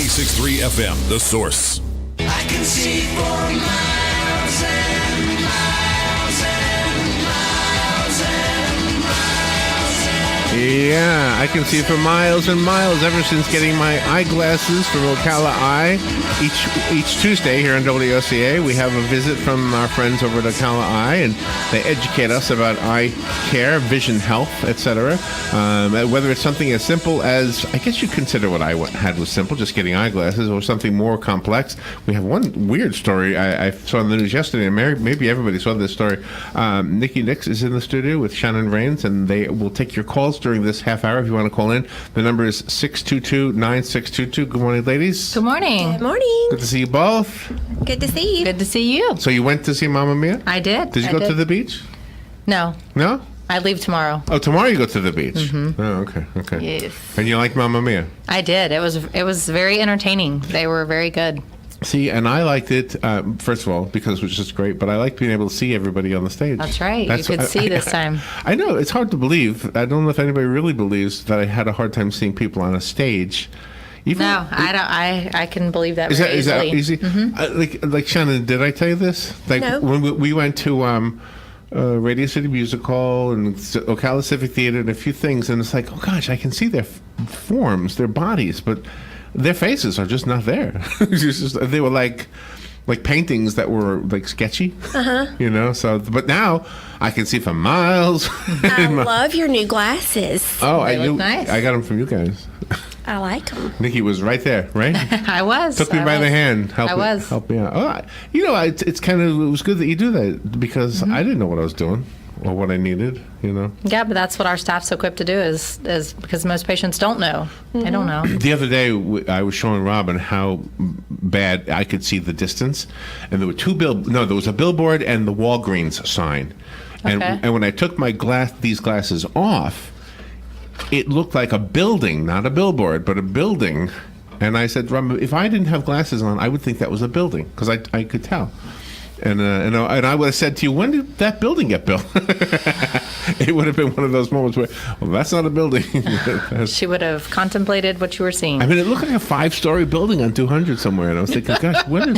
96.3 FM, The Source. I can see for miles and miles and miles and miles and Yeah, I can see for miles and miles ever since getting my eyeglasses from Ocala Eye. Each Tuesday here on WOCA, we have a visit from our friends over at Ocala Eye, and they educate us about eye care, vision health, etc. Whether it's something as simple as, I guess you consider what I had was simple, just getting eyeglasses, or something more complex. We have one weird story I saw in the news yesterday, and maybe everybody saw this story. Nikki Nix is in the studio with Shannon Rains, and they will take your calls during this half hour if you want to call in. The number is 622-9622. Good morning, ladies. Good morning. Good morning. Good to see you both. Good to see you. Good to see you. So you went to see Mamma Mia? I did. Did you go to the beach? No. No? I leave tomorrow. Oh, tomorrow you go to the beach. Mm-hmm. Oh, okay. Yes. And you like Mamma Mia? I did. It was very entertaining. They were very good. See, and I liked it, first of all, because it was just great, but I liked being able to see everybody on the stage. That's right. You could see this time. I know. It's hard to believe. I don't know if anybody really believes that I had a hard time seeing people on a stage. No, I don't. I can believe that very easily. Is that easy? Mm-hmm. Like Shannon, did I tell you this? Like No. when we went to Radio City Music Hall and Ocala Civic Theater and a few things, and it's like, oh gosh, I can see their forms, their bodies, but their faces are just not there. They were like paintings that were like sketchy, you know. So, but now I can see for miles. I love your new glasses. Oh, They look nice. I got them from you guys. I like them. Nikki was right there, right? I was. Took me by the hand. Help me out. Oh, it was good that you do that because I didn't know what I was doing or what I needed, you know. Yeah, but that's what our staff's equipped to do is because most patients don't know. They don't know. The other day, I was showing Robin how bad I could see the distance, and there were there was a billboard and the Walgreens sign, and Okay. and when I took these glasses off, it looked like a building, not a billboard, but a building. And I said, Robin, if I didn't have glasses on, I would think that was a building because I could tell. And I would have said to you, when did that building get built? It would have been one of those moments where, well, that's not a building. She would have contemplated what you were seeing. I mean, it looked like a 5-story building on 200 somewhere, and I was thinking, gosh, when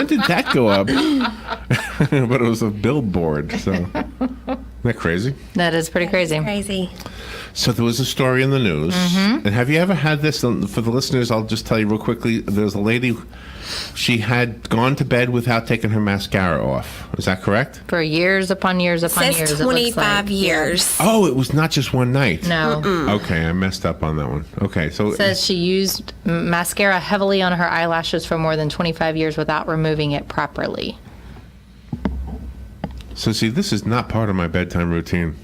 did that go up? But it was a billboard. So, isn't that crazy? That is pretty crazy. Crazy. So there was a story in the news, and have you ever had this? For the listeners, I'll just tell you real quickly. There's a lady. She had gone to bed without taking her mascara off. Is that correct? For years upon years upon Says years. 25 years. Oh, it was not just one night. No. Okay, I messed up on that one. Okay, so It says she used mascara heavily on her eyelashes for more than 25 years without removing it properly. So see, this is not part of my bedtime routine.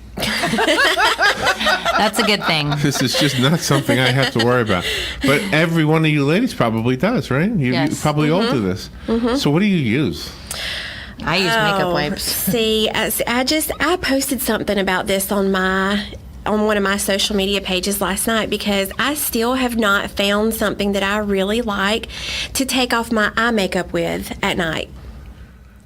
That's a good thing. This is just not something I have to worry about. But every one of you ladies probably does, right? You Yes. probably all do this. So what do you use? I use makeup wipes. See, I posted something about this on one of my social media pages last night because I still have not found something that I really like to take off my eye makeup with at night.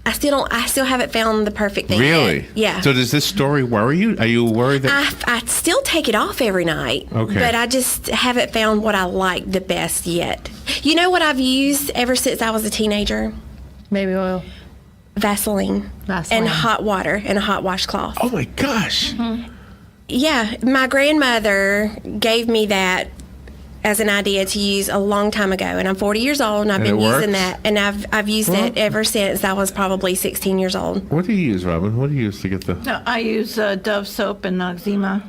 I still haven't found the perfect thing Really? yet. Yeah. So does this story worry you? Are you worried that... I still take it off every night. Okay. But I just haven't found what I like the best yet. You know what I've used ever since I was a teenager? Baby oil. Vaseline. And hot water and a hot washcloth. Oh my gosh. Yeah, my grandmother gave me that as an idea to use a long time ago, and I'm 40 years old, and I've been using that, and I've used it ever since I was probably 16 years old. What do you use, Robin? What do you use to get the... No, I use Dove soap and Noxzema.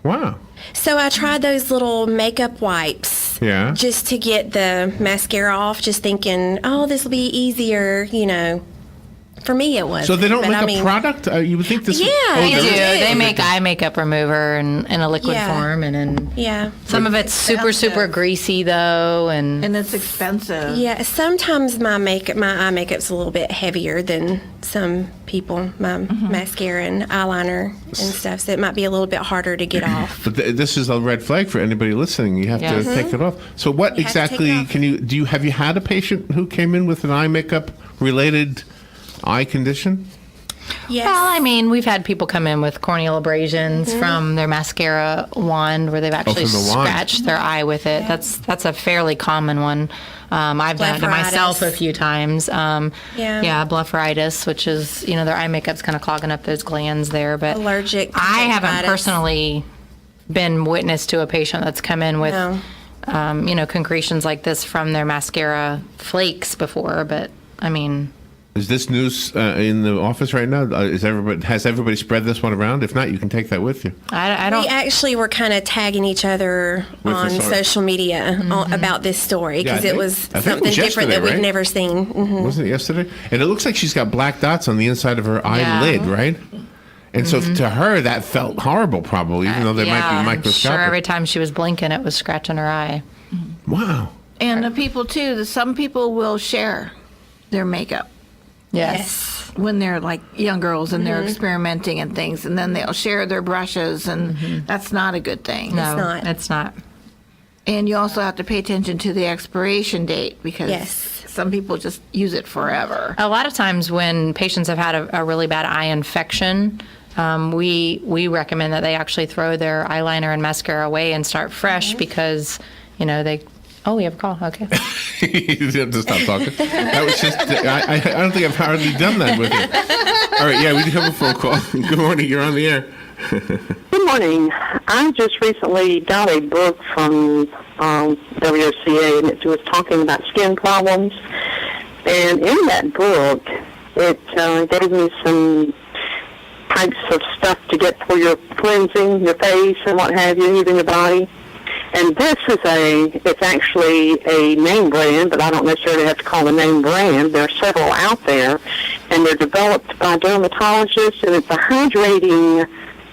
Wow. So I tried those little makeup wipes. Yeah. Just to get the mascara off, just thinking, oh, this will be easier, you know. For me, it was. So they don't make a product? You would think this... Yeah, They do. do. They make eye makeup remover in a liquid form, and some of it's super greasy though, and it's expensive. Yeah, sometimes my eye makeup's a little bit heavier than some people. My mascara and eyeliner and stuff, so it might be a little bit harder to get off. But this is a red flag for anybody listening. You have to take it off. So what exactly have you had a patient who came in with an eye makeup related eye condition? Yes. Well, I mean, we've had people come in with corneal abrasions from their mascara wand where they've actually from the wand. scratched their eye with it. Yeah. That's a fairly common one. I've done it to myself a few times. Blepharitis, which is, their eye makeup's kind of clogging up those glands there. But Allergic I haven't conjunctivitis. personally been witness to a patient that's come in with, concretions like this from their mascara flakes before. But, I mean... Is this news in the office right now? Has everybody spread this one around? If not, you can take that with you. I don't... We actually were kind of tagging each other With on the story. social media about this story because Yeah, it was I think it something was different that yesterday, we've right? never seen. Wasn't it yesterday? And it looks like she's got black dots on the inside of her eyelid, right? And so to her, that felt horrible, probably, even though they might be I'm microscopic. sure every time she was blinking, it was scratching her eye. Wow. And the people, too, some people will share their makeup Yes. when they're like young girls and they're experimenting and things, and then they'll share their brushes, and that's not a good thing. No, not. it's not. And you also have to pay attention to the expiration date because Yes. some people just use it forever. A lot of times when patients have had a really bad eye infection, we recommend that they actually throw their eyeliner and mascara away and start fresh because, they... Oh, we have a call. Okay. You have to stop talking. That was just, I don't think I've hardly done that with you. All right, yeah, we do have a phone call. Good morning, you're on the air. Good morning. I just recently got a book from WOCA, and it was talking about skin problems. And in that book, it gave me some types of stuff to get for your cleansing, your face, and what have you, even your body. And this is it's actually a name brand, but I don't necessarily have to call the name brand. There are several out there, and they're developed by dermatologists, and it's a hydrating,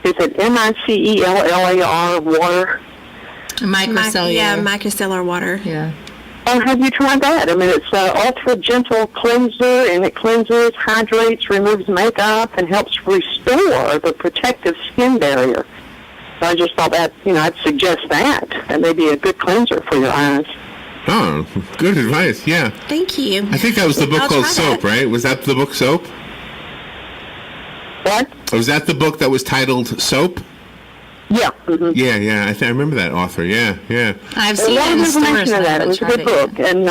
is it micellar water? Microcellular. Micellar water. Yeah. Oh, have you tried that? I mean, it's an ultra gentle cleanser, and it cleanses, hydrates, removes makeup, and helps restore the protective skin barrier. So I just thought that, I'd suggest that. That may be a good cleanser for your eyes. Oh, good advice, yeah. Thank you. I think that was the book I'll called try Soap, that. right? Was that the book Soap? What? Was that the book that was titled Soap? Yeah. Mm-hmm. Yeah, I remember that author, yeah. I've There's a seen lot it of in information stores. in that. It was a good book. And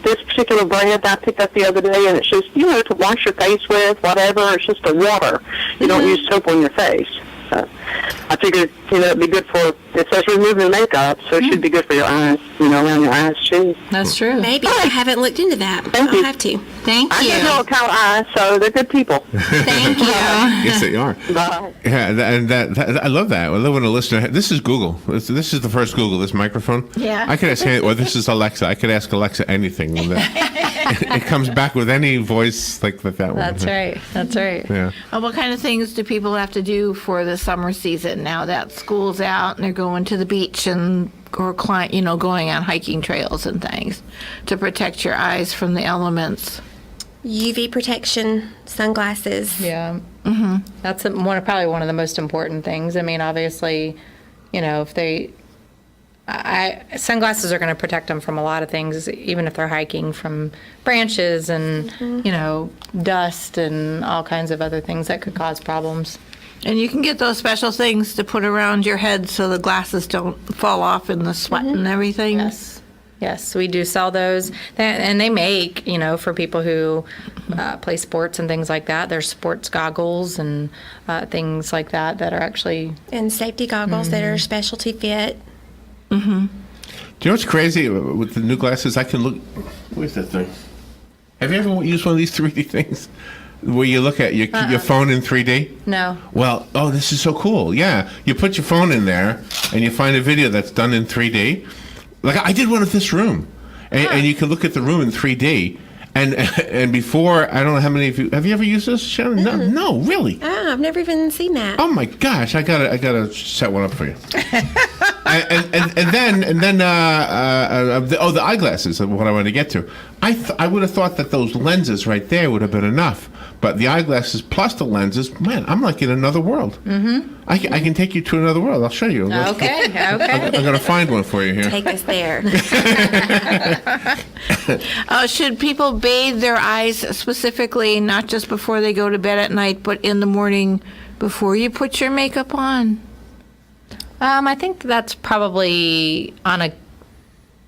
this particular brand I picked up the other day, and it's just, to wash your face with, whatever. It's just a water. You don't use soap on your face. I figured, it'd be good for, it says removing makeup, so it should be good for your eyes, around your eyes, too. That's true. Maybe. I haven't looked into that. Thank I'll you. have to. Thank I you. get Ocala Eye, so they're good people. Thank you. Yes, they are. Bye. Yeah, and that I love that. I love when a listener. This is Google. This is the first Google. This microphone. Yeah. I could ask. Or this is Alexa. I could ask Alexa anything. It comes back with any voice like that one. That's right. That's right. Yeah. What kind of things do people have to do for the summer season now that school's out and they're going to the beach and going on hiking trails and things to protect your eyes from the elements? UV protection, sunglasses. Yeah. That's probably one of the most important things. I mean, obviously, if sunglasses are going to protect them from a lot of things, even if they're hiking, from branches and, dust and all kinds of other things that could cause problems. And you can get those special things to put around your head so the glasses don't fall off in the sweat and everything. Yes, we do sell those. And they make, for people who play sports and things like that, there's sports goggles and things like that are actually... And safety goggles that are specialty fit. Do you know what's crazy with the new glasses? I can look. Where's that thing? Have you ever used one of these 3D things where you look at your phone in 3D? No. Well, this is so cool. Yeah, you put your phone in there and you find a video that's done in 3D. Like I did one of this room, and you can look at the room in 3D. And before, I don't know how many of you have you ever used this, Shannon? No, really. I've never even seen that. Oh my gosh, I gotta set one up for you. the eyeglasses. What I wanted to get to. I would have thought that those lenses right there would have been enough, but the eyeglasses plus the lenses, man, I'm like in another world. Mm-hmm. I can take you to another world. I'll show you. Okay. I'm going to find one for you here. Take us there. Should people bathe their eyes specifically, not just before they go to bed at night, but in the morning before you put your makeup on? I think that's probably on a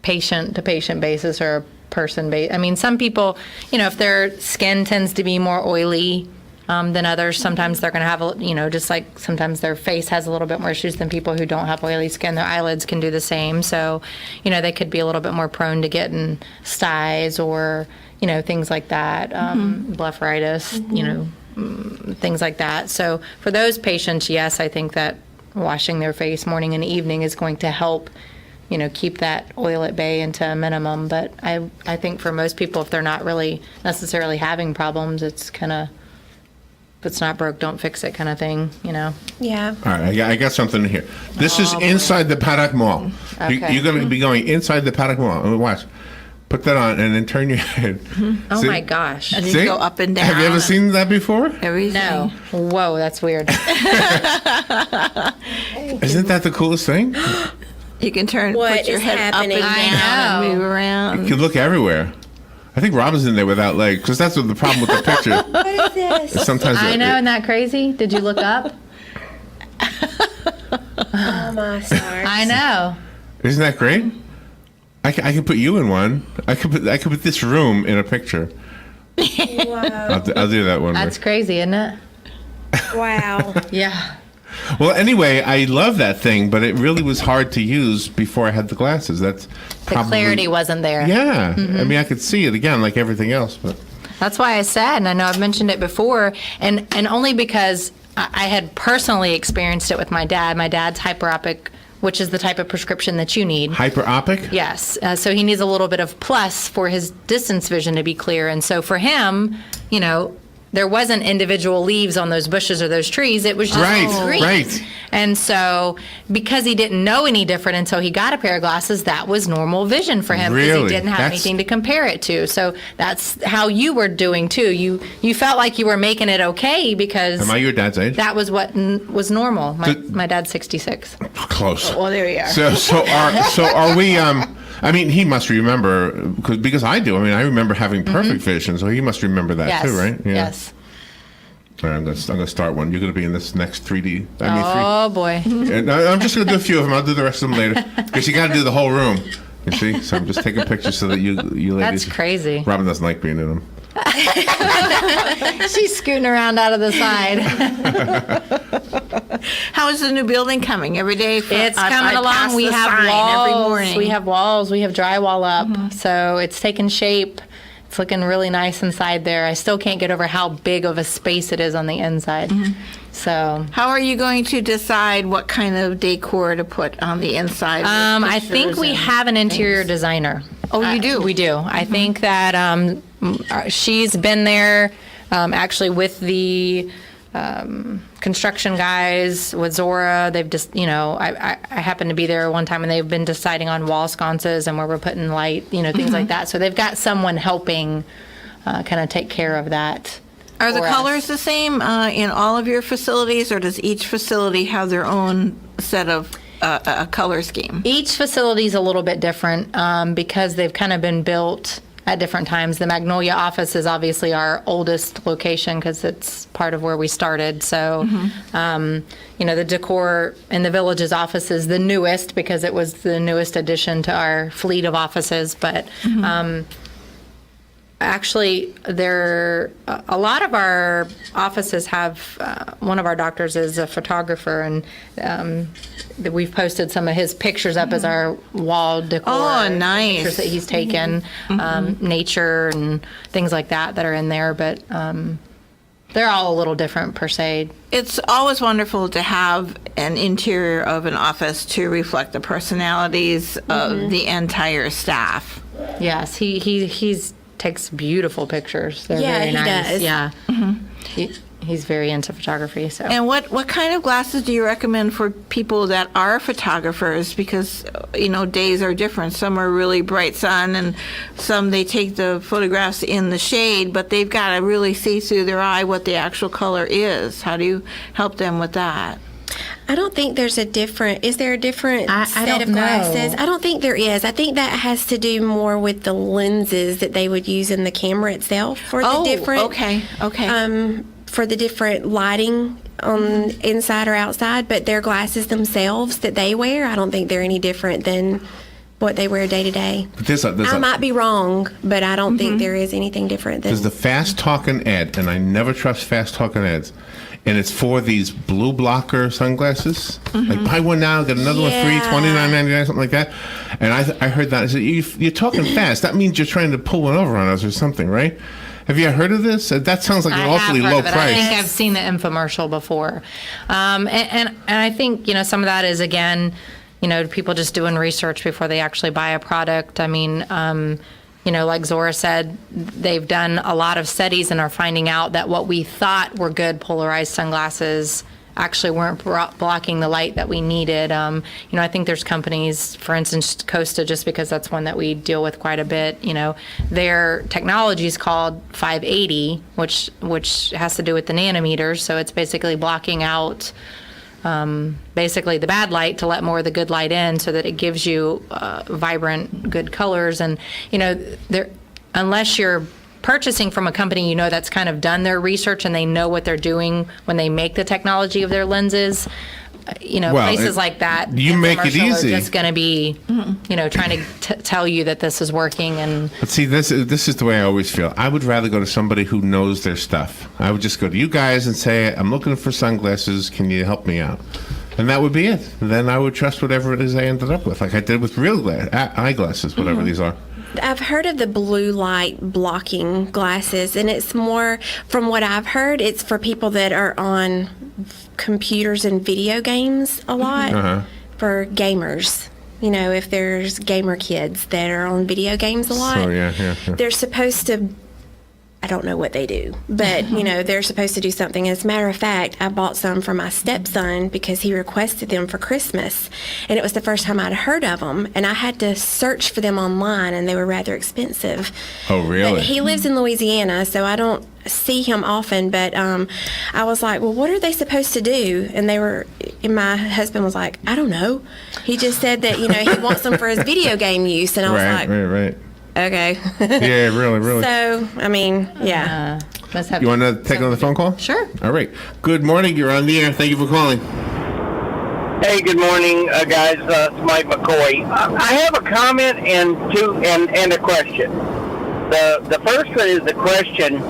patient-to-patient basis or a person base. I mean, some people, if their skin tends to be more oily than others, sometimes they're going to have, just like sometimes their face has a little bit more issues than people who don't have oily skin. Their eyelids can do the same. So, they could be a little bit more prone to getting styes or, things like that, blepharitis, things like that. So for those patients, yes, I think that washing their face morning and evening is going to help, keep that oil at bay into a minimum. But I think for most people, if they're not really necessarily having problems, it's kind of, if it's not broke, don't fix it kind of thing, Yeah. All right, I got something here. This is inside the Paddock Mall. Okay. You're going to be going inside the Paddock Mall. Watch. Put that on and then turn your head. Oh See? my gosh. And you See? go up and down. Have you ever seen that before? Everything. No. Whoa, that's weird. Isn't that the coolest thing? You can turn, What put your is head happening? up and I down and know. move around. You can look everywhere. I think Robin's in there without legs, because that's what the problem with the picture. What is this? Sometimes I know, isn't that crazy? Did you look up? Oh, my stars. I know. Isn't that great? I can put you in one. I could put this room in a picture. Wow. I'll do that one. That's crazy, isn't it? Wow. Yeah. Well, anyway, I love that thing, but it really was hard to use before I had the glasses. That's The probably, clarity wasn't there. Yeah, I mean, I could see it again, like everything else, but That's why I said, and I know I've mentioned it before, and only because I had personally experienced it with my dad. My dad's hyperopic, which is the type of prescription that you need. hyperopic. Yes. So he needs a little bit of plus for his distance vision to be clear. And so for him, there wasn't individual leaves on those bushes or those trees. It was just green. Right. And so because he didn't know any different until he got a pair of glasses, that was normal vision for him because Really? he didn't have That's- anything to compare it to. So that's how you were doing too. You felt like you were making it okay because Am I your dad's age? that was what was normal. Did- My dad's 66. Close. Well, there you are. So are we? I mean, he must remember because I do. I mean, I remember having perfect vision, so he must remember that Yes. too, right? Yeah. Yes. All right, I'm gonna start one. You're gonna be in this next 3D. Oh boy. And I'm just gonna do a few of them. I'll do the rest of them later because you got to do the whole room. You see? So I'm just taking pictures so that you ladies. That's crazy. Robin doesn't like being in them. She's scooting around out of the side. How is the new building coming? Every day? It's I coming pass along. We the have sign walls. every morning. We have walls. We have drywall up. So it's taken shape. It's looking really nice inside there. I still can't get over how big of a space it is on the inside. So How are you going to decide what kind of decor to put on the inside? with I think pictures we and have an interior things? designer. Oh, you do? We do. I think that she's been there actually with the construction guys, with Zora. They've just, I happened to be there one time and they've been deciding on wall sconces and where we're putting light, things like that. So they've got someone helping kind of take care of that. Are the for us. colors the same in all of your facilities, or does each facility have their own set of a color scheme? Each facility is a little bit different because they've kind of been built at different times. The Magnolia office is obviously our oldest location because it's part of where we started. So, the decor in the Village's office is the newest because it was the newest addition to our fleet of offices. But actually, a lot of our offices have, one of our doctors is a photographer, and we've posted some of his pictures up as our wall decor. Oh, nice. Pictures that he's taken, nature and things like that are in there, but they're all a little different per se. It's always wonderful to have an interior of an office to reflect the personalities of the entire staff. Yes, he's takes beautiful pictures. They're Yeah, very he nice. does. Yeah. he's very into photography. So. And what kind of glasses do you recommend for people that are photographers? Because, days are different. Some are really bright sun, and some they take the photographs in the shade, but they've got to really see through their eye what the actual color is. How do you help them with that? I don't think there's is there a different set don't of glasses? know. I don't think there is. I think that has to do more with the lenses that they would use in the camera itself for the different. Okay. For the different lighting on inside or outside, but their glasses themselves that they wear, I don't think they're any different than what they wear day to day. I might be wrong, but I don't think there is anything different than. There's the fast talking ad, and I never trust fast talking ads. And it's for these blue blocker sunglasses. Like, buy one now, get another one free, $29.99, something like that. And I heard that. I said, you're talking fast. That means you're trying to pull one over on us or something, right? Have you heard of this? That sounds like an awfully low price. I think I've seen the infomercial before. And I think, some of that is, again, people just doing research before they actually buy a product. I mean, like Zora said, they've done a lot of studies and are finding out that what we thought were good polarized sunglasses actually weren't blocking the light that we needed. I think there's companies, for instance, Costa, just because that's one that we deal with quite a bit, their technology is called 580, which has to do with the nanometers. So it's basically blocking out basically the bad light to let more of the good light in, so that it gives you vibrant, good colors. And unless you're purchasing from a company that's kind of done their research and they know what they're doing when they make the technology of their lenses, places like that, you make it easy. Are just going to be, trying to tell you that this is working. And but see, this is the way I always feel. I would rather go to somebody who knows their stuff. I would just go to you guys and say, I'm looking for sunglasses. Can you help me out? And that would be it. And then I would trust whatever it is I ended up with, like I did with real eyeglasses, whatever these are. I've heard of the blue light blocking glasses, and it's more, from what I've heard, it's for people that are on computers and video games a lot, for gamers. If there's gamer kids that are on video games a lot, they're supposed to, I don't know what they do, but they're supposed to do something. As a matter of fact, I bought some for my stepson because he requested them for Christmas, and it was the first time I'd heard of them, and I had to search for them online, and they were rather expensive. Oh, really? But he lives in Louisiana, so I don't see him often, but I was like, well, what are they supposed to do? And my husband was like, I don't know. He just said that, he wants them for his video game use, and I was like, right. Okay. Yeah, really. So, I mean, yeah. You want to take another phone call? Sure. All right. Good morning. You're on the air. Thank you for calling. Hey, good morning, guys. It's Mike McCoy. I have a comment and a question. The first one is the question.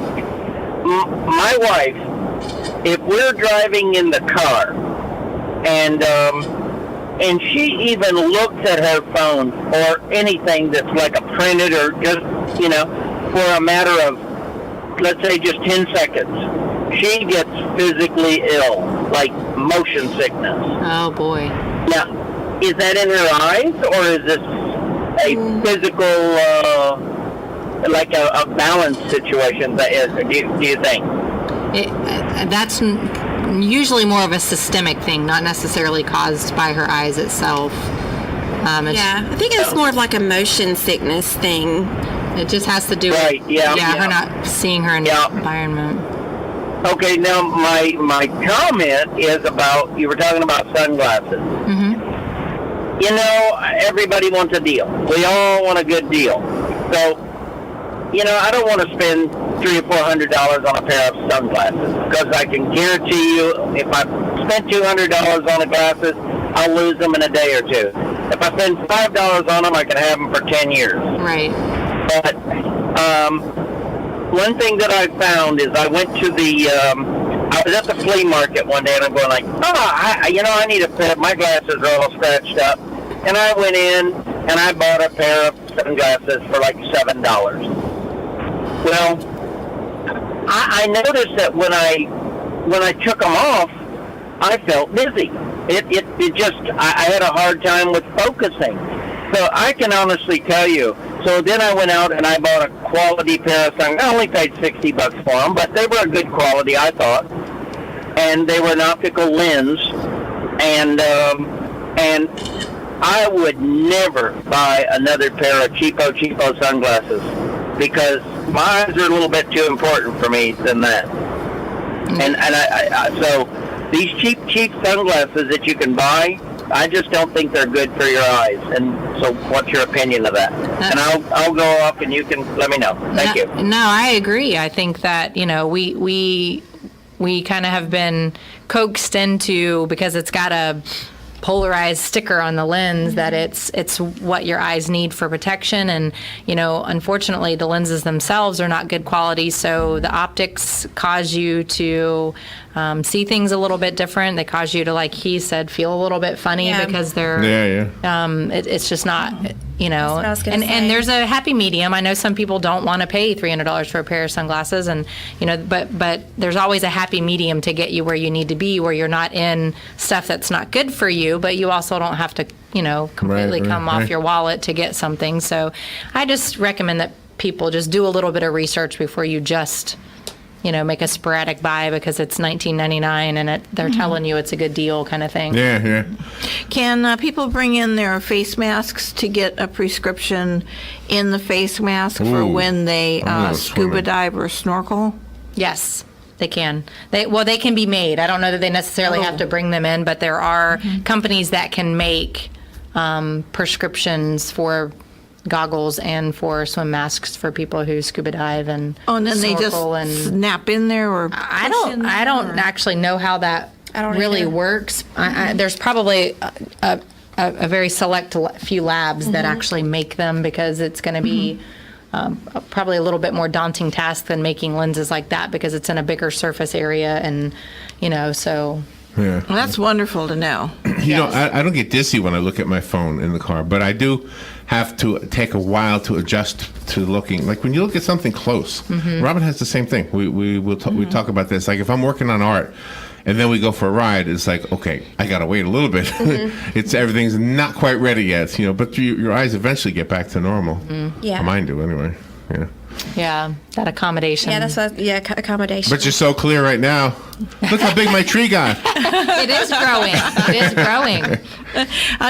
My wife, if we're driving in the car, and she even looks at her phone or anything that's like a printed or just, for a matter of, let's say, just 10 seconds, she gets physically ill, like motion sickness. Oh, boy. Now, is that in her eyes, or is this a physical, like a balance situation? Do you think? That's usually more of a systemic thing, not necessarily caused by her eyes itself. I think it's more of like a motion sickness thing. It just has to do with her not seeing her environment. Okay, now my comment is about, you were talking about sunglasses. Everybody wants a deal. We all want a good deal. So, I don't want to spend $300 or $400 on a pair of sunglasses, because I can guarantee you, if I spend $200 on the glasses, I'll lose them in a day or two. If I spend $5 on them, I can have them for 10 years. Right. But one thing that I found is I went to I was at the flea market one day, and I'm going like, I need a pair. My glasses are all scratched up. And I went in, and I bought a pair of sunglasses for like $7. Well, I noticed that when I took them off, I felt dizzy. It just, I had a hard time with focusing. So I can honestly tell you. So then I went out and I bought a quality pair of sunglasses. I only paid $60 for them, but they were a good quality, I thought. and they were an optical lens, and I would never buy another pair of cheapo sunglasses because my eyes are a little bit too important for me than that. And so these cheap sunglasses that you can buy, I just don't think they're good for your eyes. And so what's your opinion of that? And I'll go off and you can let me know. Thank you. No, I agree. I think that, we kind of have been coaxed into, because it's got a polarized sticker on the lens, that it's what your eyes need for protection. And, unfortunately, the lenses themselves are not good quality. So the optics cause you to see things a little bit different. They cause you to, like he said, feel a little bit funny because they're, it's just not, and there's a happy medium. I know some people don't want to pay $300 for a pair of sunglasses, and, but there's always a happy medium to get you where you need to be, where you're not in stuff that's not good for you, but you also don't have to, completely come off your wallet to get something. So I just recommend that people just do a little bit of research before you just, make a sporadic buy because it's $19.99 and they're telling you it's a good deal kind of thing. Yeah. Can people bring in their face masks to get a prescription in the face mask for when they scuba dive or snorkel? Yes, they can. They can be made. I don't know that they necessarily have to bring them in, but there are companies that can make prescriptions for goggles and for swim masks for people who scuba dive and then they just snap in there, or I don't actually know how that really works. There's probably a very select few labs that actually make them, because it's going to be probably a little bit more daunting task than making lenses like that, because it's in a bigger surface area, and so. Yeah. Well, that's wonderful to know. I don't get dizzy when I look at my phone in the car, but I do have to take a while to adjust to looking. Like when you look at something close, Robin has the same thing. We talk about this. Like if I'm working on art and then we go for a ride, it's like, okay, I got to wait a little bit. Everything's not quite ready yet, but your eyes eventually get back to normal. Yeah. Mine do anyway. Yeah. Yeah, that accommodation. Yeah, that's what. Yeah, accommodation. But you're so clear right now. Look how big my tree got. It is growing.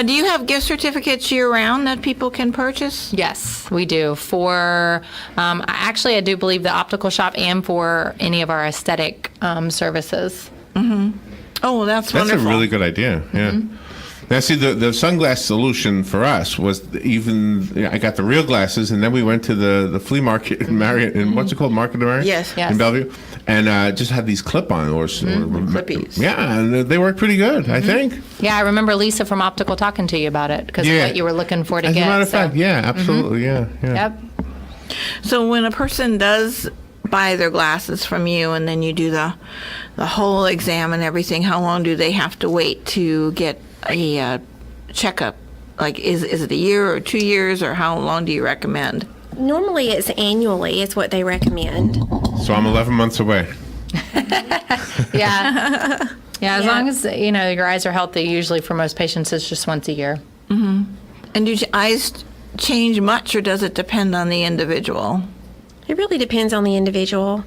Do you have gift certificates year-round that people can purchase? Yes, we do. For actually, I do believe the optical shop and for any of our aesthetic services. Oh, that's wonderful. That's a really good idea. Yeah. Now, see, the sunglass solution for us was I got the real glasses, and then we went to the flea market in Marriott, in what's it called, Market of Marriott? Yes. In Bellevue, and just had these clip-on or clippies. Yeah, and they worked pretty good, I think. Yeah, I remember Lisa from Optical talking to you about it because of what you were looking for to get. As a matter of fact, yeah, absolutely, yeah. Yep. So when a person does buy their glasses from you and then you do the whole exam and everything, how long do they have to wait to get a checkup? Like, is it a year or 2 years, or how long do you recommend? Normally it's annually is what they recommend. So I'm 11 months away. Yeah. Yeah, as long as, your eyes are healthy, usually for most patients it's just once a year. And do your eyes change much, or does it depend on the individual? It really depends on the individual.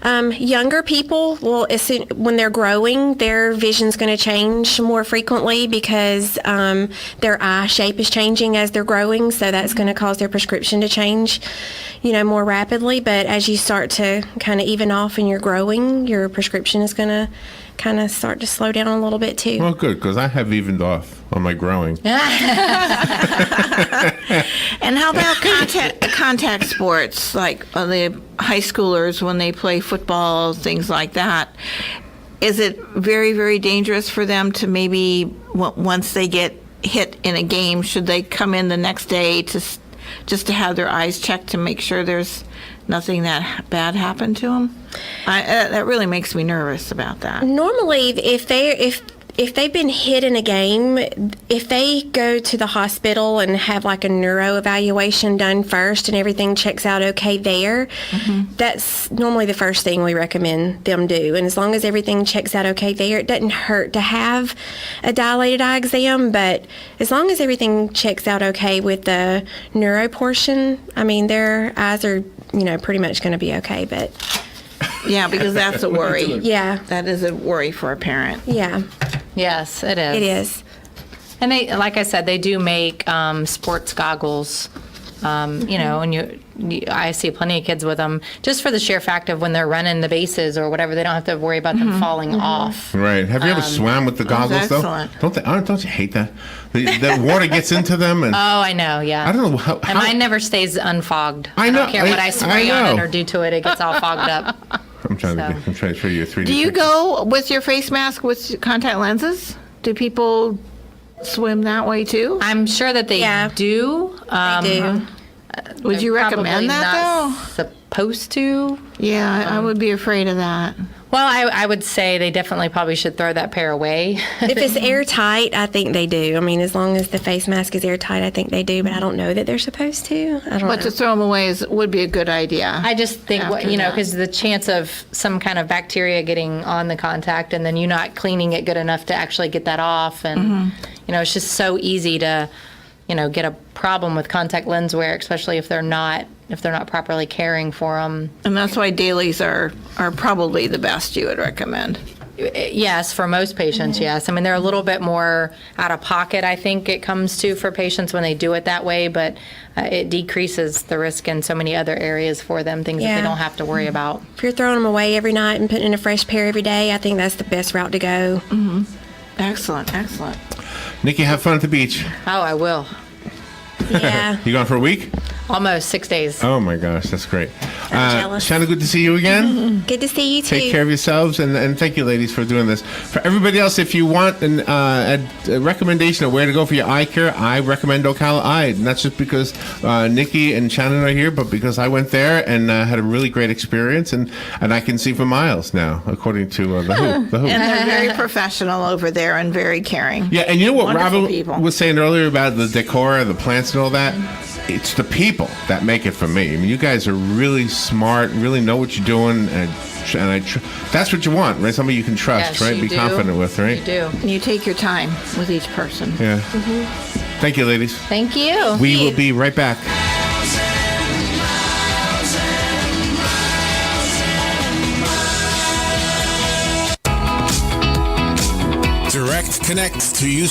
Younger people, when they're growing, their vision's going to change more frequently because their eye shape is changing as they're growing, so that's going to cause their prescription to change, more rapidly. But as you start to kind of even off and you're growing, your prescription is going to kind of start to slow down a little bit too. Well, good, because I have evened off on my growing. And how about contact sports, like the high schoolers when they play football, things like that? Is it very, very dangerous for them to maybe, once they get hit in a game, should they come in the next day just to have their eyes checked to make sure there's nothing that bad happened to them? That really makes me nervous about that. Normally, if they've been hit in a game, if they go to the hospital and have like a neuro evaluation done first and everything checks out okay there, that's normally the first thing we recommend them do. And as long as everything checks out okay there, it doesn't hurt to have a dilated eye exam, but as long as everything checks out okay with the neuro portion, I mean, their eyes are, pretty much going to be okay. But Yeah, because that's a worry. Yeah. That is a worry for a parent. Yeah, Yes, it is. it is. And they, like I said, they do make sports goggles. And I see plenty of kids with them just for the sheer fact of when they're running the bases or whatever, they don't have to worry about them falling off. Right. Have you ever swam with the goggles, though? excellent. Don't you hate that? The water gets into them, and Oh, I know, yeah. I don't know how. And mine never stays unfogged. I know, don't care what I spray I on it know. or do to it; it gets all fogged up. I'm trying to show you a 3D. Do you picture. go with your face mask with contact lenses? Do people swim that way too? I'm sure that they Yeah. do. They do. Would you They're recommend probably that not though? supposed to. Yeah, I would be afraid of that. Well, I would say they definitely probably should throw that pair away. If it's airtight, I think they do. I mean, as long as the face mask is airtight, I think they do. But I don't know that they're supposed to. I don't But know. to throw them away would be a good idea. I just think, After that. because the chance of some kind of bacteria getting on the contact and then you not cleaning it good enough to actually get that off. And, it's just so easy to, get a problem with contact lens wear, especially if they're not properly caring for them. And that's why dailies are probably the best you would recommend. Yes, for most patients, yes. I mean, they're a little bit more out of pocket, I think it comes to for patients when they do it that way, but it decreases the risk in so many other areas for them, things that Yeah. they don't have to worry about. If you're throwing them away every night and putting in a fresh pair every day, I think that's the best route to go. Excellent, excellent. Nikki, have fun at the beach. Oh, I will. Yeah. You gone for a week? Almost 6 days. Oh my gosh, that's great. jealous. Shannon, good to see you again. Good to see you too. Take care of yourselves, and thank you, ladies, for doing this. For everybody else, if you want a recommendation of where to go for your eye care, I recommend Ocala Eye. Not just because Nikki and Shannon are here, but because I went there and had a really great experience, and I can see for miles now, according to the Who. The Who. And they're very professional over there and very caring. Yeah, and you know what Wonderful Robin people. was saying earlier about the decor, the plants, and all that? It's the people that make it for me. I mean, you guys are really smart, really know what you're doing, and that's what you want, right? Somebody you can trust, Yes, right? you Be do. confident with, right? You do. And you take your time with each person. Yeah. Thank you, ladies. Thank you. We will be right back. Direct connect to you.